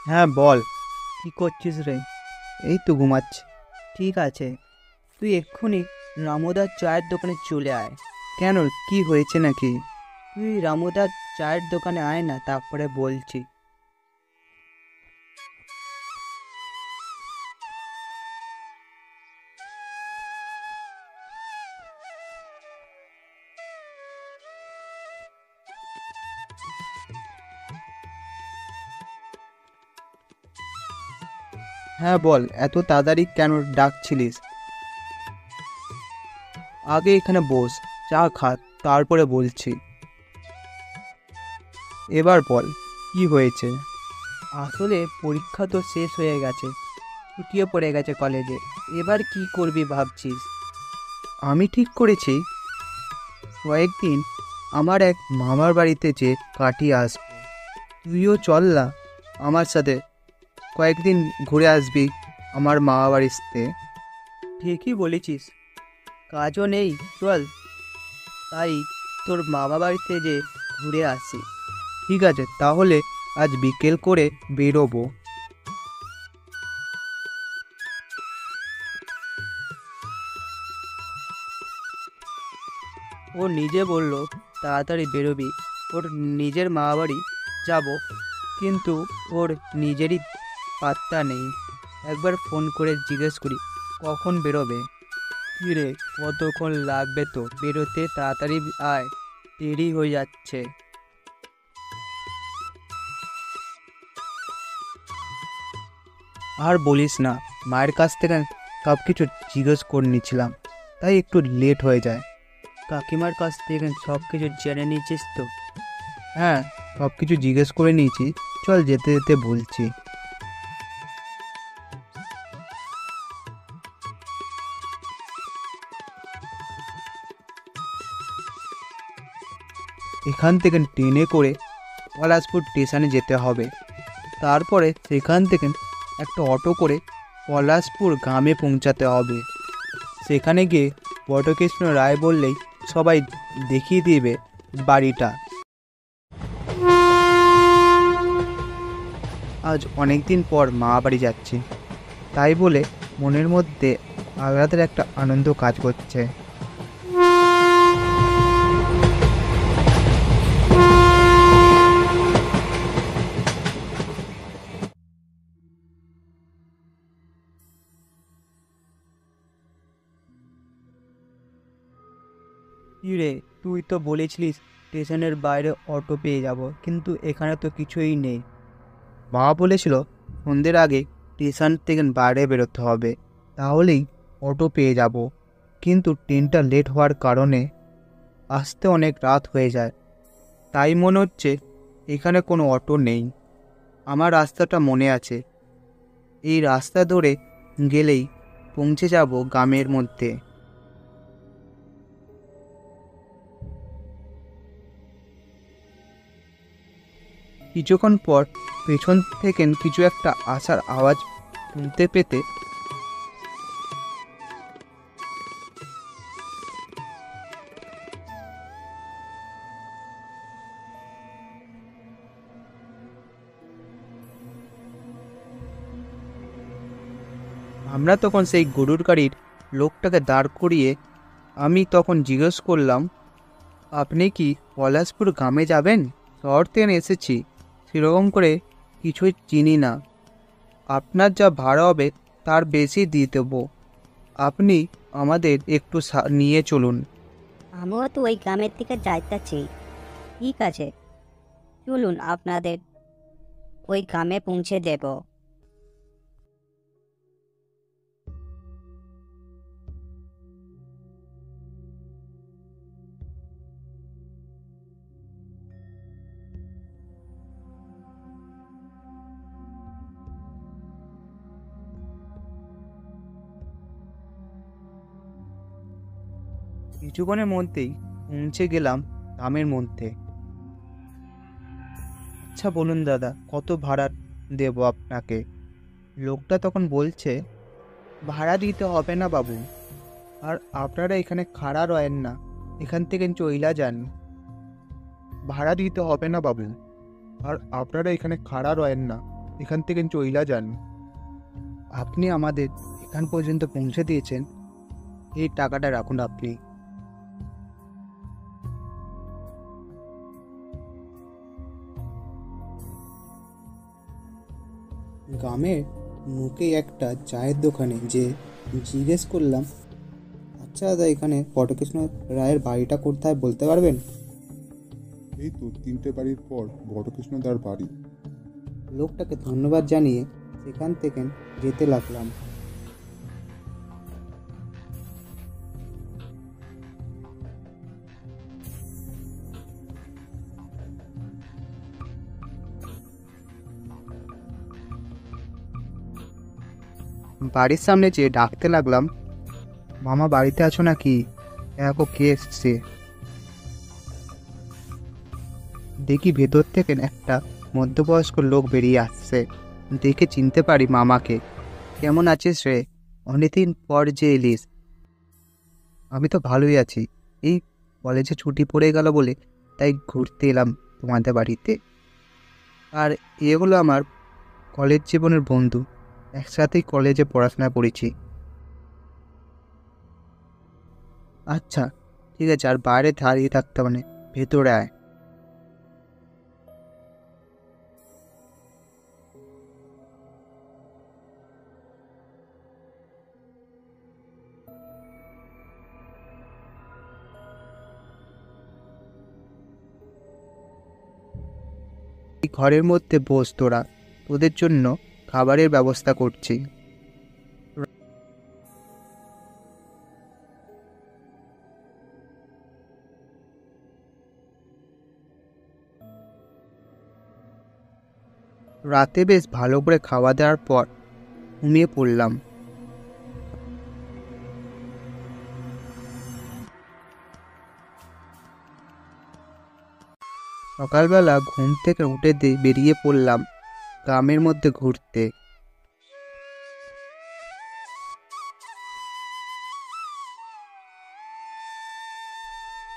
হ্যাঁ বল। কি করছিস রে? এই তো ঘুমাচ্ছি। ঠিক আছে, তুই এক্ষুনি রামুদার চায়ের দোকানে চলে আয়। কেন, কি হয়েছে নাকি? তুই রামুদার চায়ের দোকানে আয় না, তারপরে বলছি। হ্যাঁ বল, এত তাড়াতাড়ি কেন ডাকছিলিস? আগে এখানে বস, চা খা, তারপরে বলছি। এবার বল, কি হয়েছে? আসলে পরীক্ষা তো শেষ হয়ে গেছে, ছুটিয়ে পড়ে গেছে কলেজে। এবার কি করবি ভাবছিস? আমি ঠিক করেছি, কয়েকদিন আমার এক মামার বাড়িতে যে কাটিয়ে আসবো। তুইও চল না আমার সাথে, কয়েকদিন ঘুরে আসবি আমার মামা বাড়িতে। ঠিকই বলেছিস, কাজও নেই, চল তাই তোর মামা বাড়িতে যে ঘুরে আসি। ঠিক আছে, তাহলে আজ বিকেল করে বেরোবো। ও নিজে বলল তাড়াতাড়ি বেরোবি, ওর নিজের মামা বাড়ি যাব, কিন্তু ওর নিজেরই পাত্তা নেই। একবার ফোন করে জিজ্ঞেস করি কখন বেরোবে। কী রে, কতক্ষণ লাগবে তো বেরোতে? তাড়াতাড়ি আয়, দেরি হয়ে যাচ্ছে। আর বলিস না, মায়ের কাছ থেকে সব কিছু জিজ্ঞেস করে নিচ্ছিলাম, তাই একটু লেট হয়ে যায়। কাকিমার কাছ থেকে সব কিছু জেনে নিয়েছিস তো? হ্যাঁ, সব কিছু জিজ্ঞেস করে নিয়েছি, চল যেতে যেতে বলছি। এখান থেকে ট্রেনে করে পলাশপুর স্টেশনে যেতে হবে। তারপরে সেখান থেকে একটা অটো করে পলাশপুর গ্রামে পৌঁছাতে হবে। সেখানে গিয়ে বটকৃষ্ণ রায় বললেই সবাই দেখিয়ে দিবে বাড়িটা। আজ অনেক দিন পর মা বাড়ি যাচ্ছি, তাই বলে মনের মধ্যে আলাদা একটা আনন্দ কাজ করছে। কী রে, তুই তো বলেছিলিস স্টেশনের বাইরে অটো পেয়ে যাব, কিন্তু এখানে তো কিছুই নেই। মা বলেছিল সন্ধ্যের আগে স্টেশন থেকে বাইরে বেরোতে হবে, তাহলেই অটো পেয়ে যাব। কিন্তু ট্রেনটা লেট হওয়ার কারণে আসতে অনেক রাত হয়ে যায়, তাই মনে হচ্ছে এখানে কোনো অটো নেই। আমার রাস্তাটা মনে আছে, এই রাস্তা ধরে গেলেই পৌঁছে যাব গ্রামের মধ্যে। কিছুক্ষণ পর পেছন থেকে কিছু একটা আসার আওয়াজ শুনতে পেতে আমরা তখন সেই গরুর গাড়ির লোকটাকে দাঁড় করিয়ে আমি তখন জিজ্ঞেস করলাম, আপনি কি পলাশপুর গ্রামে যাবেন? শহর থেকে এসেছি, সেরকম করে কিছুই চিনি না, আপনার যা ভাড়া হবে তার বেশি দিয়ে দেবো, আপনি আমাদের একটু নিয়ে চলুন। আমিও তো ওই গ্রামের দিকে যাইতেছি। ঠিক আছে, চলুন আপনাদের ওই গ্রামে পৌঁছে দেব। কিছুক্ষণের মধ্যেই পৌঁছে গেলাম গ্রামের মধ্যে। আচ্ছা বলুন দাদা, কত ভাড়া দেব আপনাকে? লোকটা তখন বলছে, ভাড়া দিতে হবে না বাবু, আর আপনারা এখানে খাড়া রয়েন না, এখান থেকে চইলা যান। ভাড়া দিতে হবে না বাবু, আর আপনারা এখানে খাড়া রয়েন না, এখান থেকে চইলা যান। আপনি আমাদের এখান পর্যন্ত পৌঁছে দিয়েছেন, এই টাকাটা রাখুন আপনি। গ্রামের মুখে একটা চায়ের দোকানে যে জিজ্ঞেস করলাম, আচ্ছা দাদা, এখানে পটকৃষ্ণ রায়ের বাড়িটা কোথায় বলতে পারবেন? এই তো 3টে বাড়ির পর বটকৃষ্ণদার বাড়ি। লোকটাকে ধন্যবাদ জানিয়ে সেখান থেকে যেতে লাগলাম। বাড়ির সামনে যেয়ে ডাকতে লাগলাম, মামা বাড়িতে আছো নাকি? দেখো কে এসছে। দেখি ভেতর থেকে একটা মধ্যবয়স্ক লোক বেরিয়ে আসছে। দেখে চিনতে পারি মামাকে। কেমন আছিস রে? অনেকদিন পর যে এলিস। আমি তো ভালোই আছি, এই কলেজে ছুটি পড়ে গেল বলে তাই ঘুরতে এলাম তোমাদের বাড়িতে। আর এ হলো আমার কলেজ জীবনের বন্ধু, একসাথেই কলেজে পড়াশোনা করেছি। আচ্ছা ঠিক আছে, আর বাইরে দাঁড়িয়ে থাকতে মানে, ভেতরে আয়। এই ঘরের মধ্যে বস তোরা, তোদের জন্য খাবারের ব্যবস্থা করছি। রাতে বেশ ভালো করে খাওয়া দাওয়ার পর ঘুমিয়ে পড়লাম। সকালবেলা ঘুম থেকে উঠে বেরিয়ে পড়লাম গ্রামের মধ্যে ঘুরতে।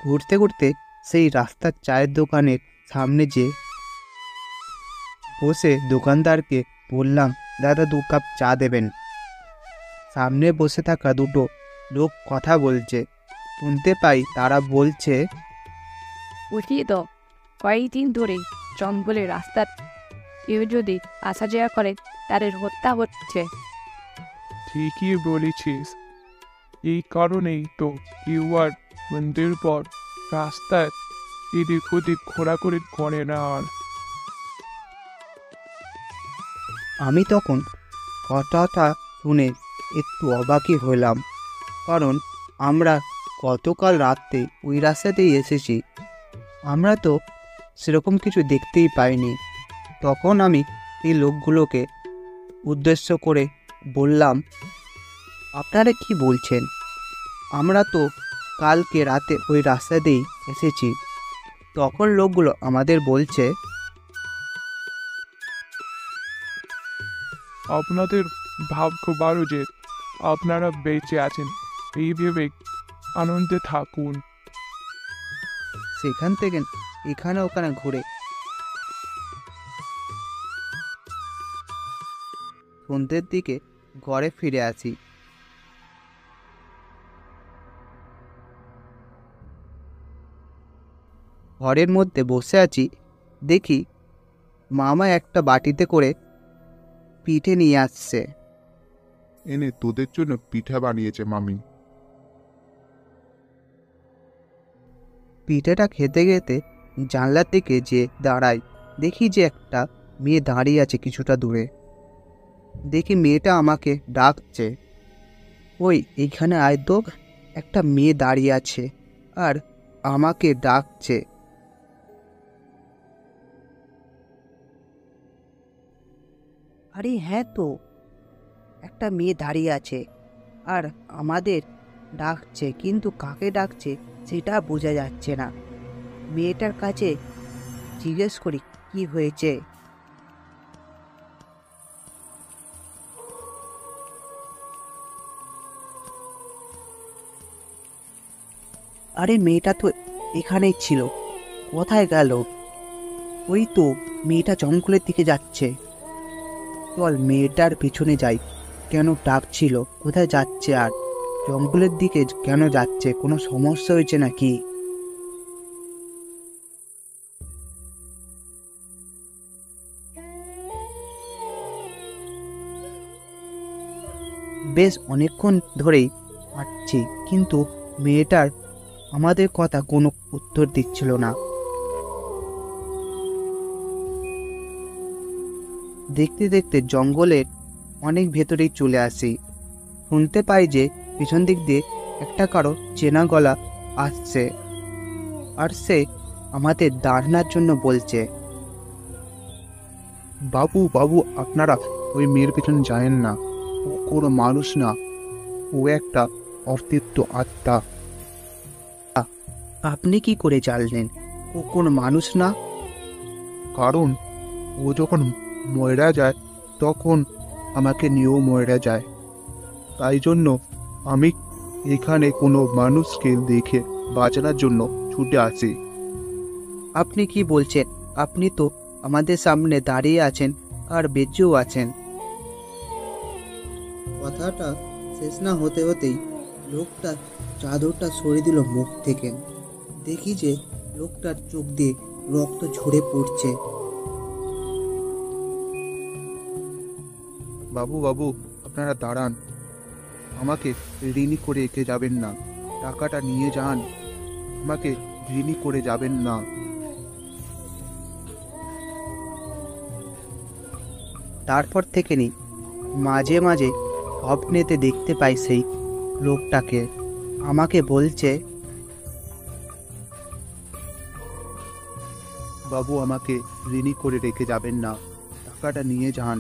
ঘুরতে ঘুরতে সেই রাস্তার চায়ের দোকানের সামনে যে বসে দোকানদারকে বললাম, দাদা 2 কাপ চা দেবেন। সামনে বসে থাকা দুটো লোক কথা বলছে। শুনতে পাই তারা বলছে, বুঝলি তো, কয়েকদিন ধরে জঙ্গলের রাস্তার কেউ যদি আসা যাওয়া করে তাদের হত্যা হচ্ছে। ঠিকই বলেছিস, এই কারণেই তো কেউ আর মন্দির পর রাস্তায় এদিক ওদিক ঘোরাঘুরি করে না। আর আমি তখন কথাটা শুনে একটু অবাকই হলাম, কারণ আমরা গতকাল রাতে ওই রাস্তাতেই এসেছি। আমরা তো সেরকম কিছু দেখতেই পাইনি। তখন আমি এই লোকগুলোকে উদ্দেশ্য করে বললাম, আপনারা কি বলছেন? আমরা তো কালকে রাতে ওই রাস্তাতেই এসেছি। তখন লোকগুলো আমাদের বলছে, আপনাদের ভাগ্য ভালো যে আপনারা বেঁচে আছেন, এই ভেবে আনন্দে থাকুন। সেখান থেকে এখানে ওখানে ঘুরে সন্ধ্যের দিকে ঘরে ফিরে আসি। ঘরের মধ্যে বসে আছি, দেখি মামা একটা বাটিতে করে পিঠে নিয়ে আসছে। এনে তোদের জন্য পিঠা বানিয়েছে মামি। পিঠেটা খেতে খেতে জানলার দিকে যে দাঁড়াই, দেখি যে একটা মেয়ে দাঁড়িয়ে আছে কিছুটা দূরে। দেখি মেয়েটা আমাকে ডাকছে, ওই এইখানে আয় তো, একটা মেয়ে দাঁড়িয়ে আছে আর আমাকে ডাকছে। আরে হ্যাঁ তো, একটা মেয়ে দাঁড়িয়ে আছে আর আমাদের ডাকছে, কিন্তু কাকে ডাকছে সেটা বোঝা যাচ্ছে না। মেয়েটার কাছে জিজ্ঞেস করি কি হয়েছে। আরে মেয়েটা তো এখানেই ছিল, কোথায় গেল? ওই তো মেয়েটা জঙ্গলের দিকে যাচ্ছে। চল মেয়েটার পিছনে যাই। কেন ডাকছিল? কোথায় যাচ্ছে? আর জঙ্গলের দিকে কেন যাচ্ছে? কোনো সমস্যা হয়েছে নাকি? বেশ অনেকক্ষণ ধরেই হাঁটছি, কিন্তু মেয়েটার আমাদের কথা কোনো উত্তর দিচ্ছিল না। দেখতে দেখতে জঙ্গলের অনেক ভেতরেই চলে আসি। শুনতে পাই যে পিছন দিক দিয়ে একটা কারো চেনা গলা আসছে, আর সে আমাদের দাঁড়ানোর জন্য বলছে। বাবু বাবু, আপনারা ওই মেয়ের পেছনে যায়েন না। ও কোনো মানুষ না, ও একটা অতৃপ্ত আত্মা। আপনি কি করে জানলেন ও কোনো মানুষ না? কারণ ও যখন মরে যায় তখন আমাকে নিয়েও মরে যায়। তাই জন্য আমি এখানে কোনো মানুষকে দেখে বাঁচানোর জন্য ছুটে আসি। আপনি কি বলছেন? আপনি তো আমাদের সামনে দাঁড়িয়ে আছেন আর বেঁচেও আছেন। কথাটা শেষ না হতে হতেই লোকটা চাদরটা সরিয়ে দিল মুখ থেকে। দেখি যে লোকটার চোখ দিয়ে রক্ত ঝরে পড়ছে। বাবু বাবু, আপনারা দাঁড়ান, আমাকে ঋণী করে রেখে যাবেন না। টাকাটা নিয়ে যান, আমাকে ঋণী করে যাবেন না। তারপর থেকে মাঝে মাঝে স্বপ্নেতে দেখতে পাই সেই লোকটাকে। আমাকে বলছে, বাবু আমাকে ঋণী করে রেখে যাবেন না, টাকাটা নিয়ে যান।